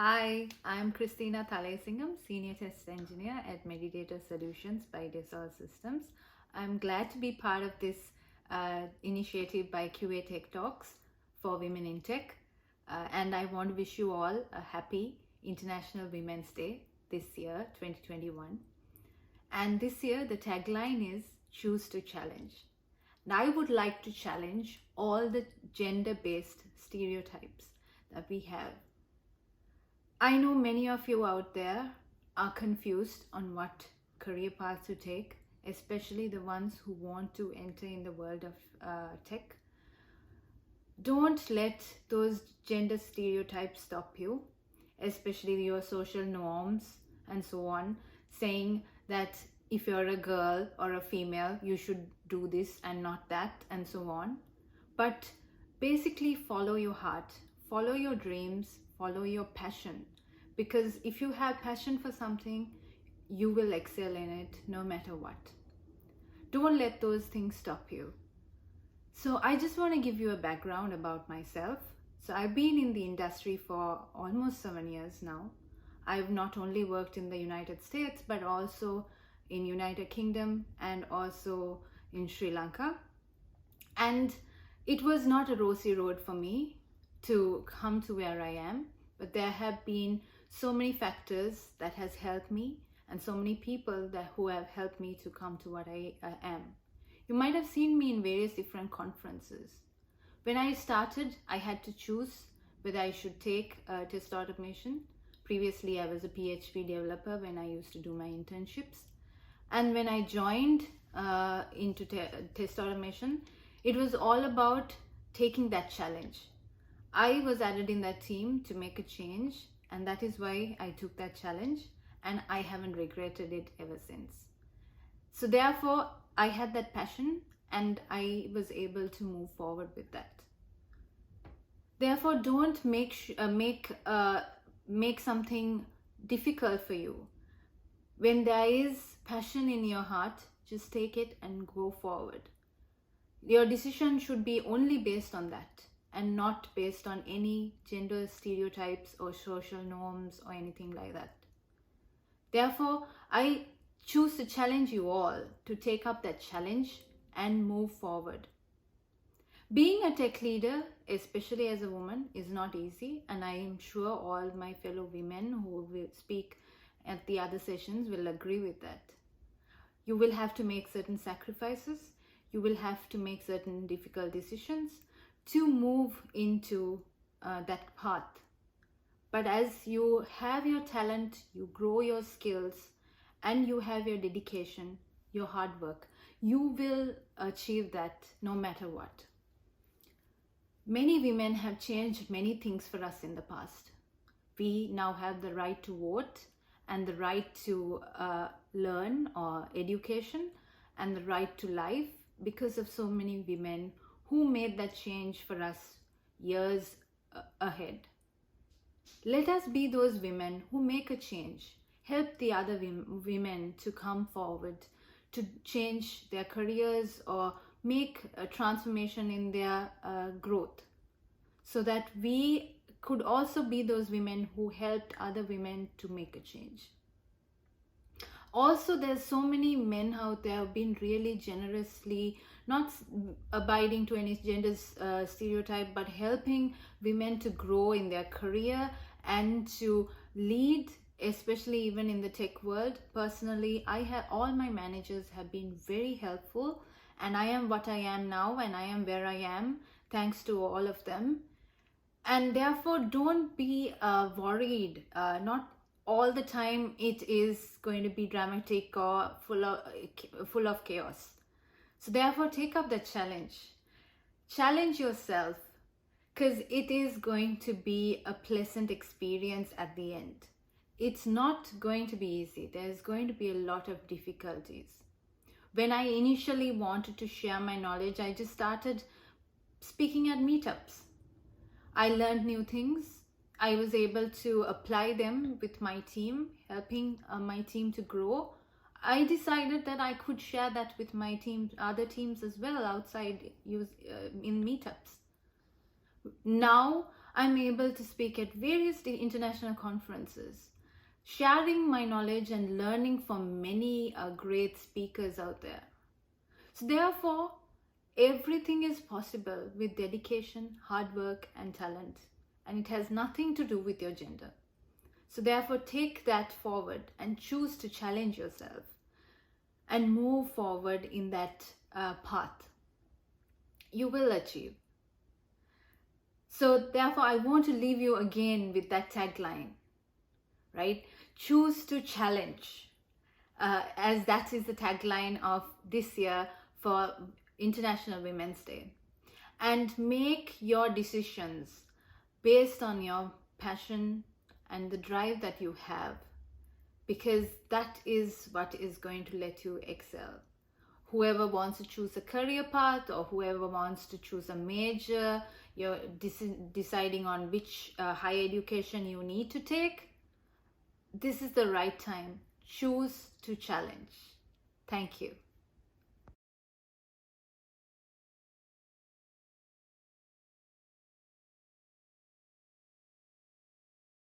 Hi, I'm Christina Thalaisingham, Senior Test Engineer at Meditator Solutions by Dassault Systems. I'm glad to be part of this initiative by QA Tech Talks for Women in Tech. And I want to wish you all a happy International Women's Day this year, 2021. And this year, the tagline is Choose to Challenge. And I would like to challenge all the gender based stereotypes that we have. I know many of you out there are confused on what career path to take, especially the ones who want to enter in the world of tech. Don't let those gender stereotypes stop you, especially your social norms and so on, saying that if you're a girl or a female, you should do this and not that, and so on. But basically, follow your heart, follow your dreams, follow your passion. Because if you have passion for something, you will excel in it no matter what. Don't let those things stop you. So I just want to give you a background about myself. So I've been in the industry for almost 7 years now. I've not only worked in the United States, but also in United Kingdom and also in Sri Lanka. And it was not a rosy road for me to come to where I am, but there have been so many factors that has helped me and so many people who have helped me to come to what I am. You might have seen me in various different conferences. When I started, I had to choose whether I should take test automation. Previously, I was a PHP developer when I used to do my internships. And when I joined into test automation, it was all about taking that challenge. I was added in that team to make a change, and that is why I took that challenge, and I haven't regretted it ever since. So therefore, I had that passion and I was able to move forward with that. Therefore, don't make something difficult for you. When there is passion in your heart, just take it and go forward. Your decision should be only based on that and not based on any gender stereotypes or social norms or anything like that. Therefore, I choose to challenge you all to take up that challenge and move forward. Being a tech leader, especially as a woman, is not easy, and I am sure all my fellow women who will speak at the other sessions will agree with that. You will have to make certain sacrifices, you will have to make certain difficult decisions to move into that path. But as you have your talent, you grow your skills, and you have your dedication, your hard work, you will achieve that no matter what. Many women have changed many things for us in the past. We now have the right to vote and the right to learn or education and the right to life because of so many women who made that change for us years ahead. Let us be those women who make a change, help the other women to come forward, to change their careers or make a transformation in their growth, so that we could also be those women who helped other women to make a change. Also, there's so many men out there who've been really generously not abiding to any gender stereotype, but helping women to grow in their career and to lead, especially even in the tech world. Personally, all my managers have been very helpful, and I am what I am now, and I am where I am thanks to all of them. And therefore, don't be worried. Not all the time it is going to be dramatic or full of chaos. So therefore, take up the challenge. Challenge yourself, because it is going to be a pleasant experience at the end. It's not going to be easy. There's going to be a lot of difficulties. When I initially wanted to share my knowledge, I just started speaking at meetups. I learned new things. I was able to apply them with my team, helping my team to grow. I decided that I could share that with my team, other teams as well outside in meetups. Now I'm able to speak at various international conferences, sharing my knowledge and learning from many great speakers out there. So therefore, everything is possible with dedication, hard work, and talent. And it has nothing to do with your gender. So therefore, take that forward and choose to challenge yourself and move forward in that path. You will achieve. So therefore, I want to leave you again with that tagline, right? Choose to challenge, as that is the tagline of this year for International Women's Day. And make your decisions based on your passion and the drive that you have, because that is what is going to let you excel. Whoever wants to choose a career path or whoever wants to choose a major, you're deciding on which higher education you need to take, this is the right time. Choose to challenge. Thank you.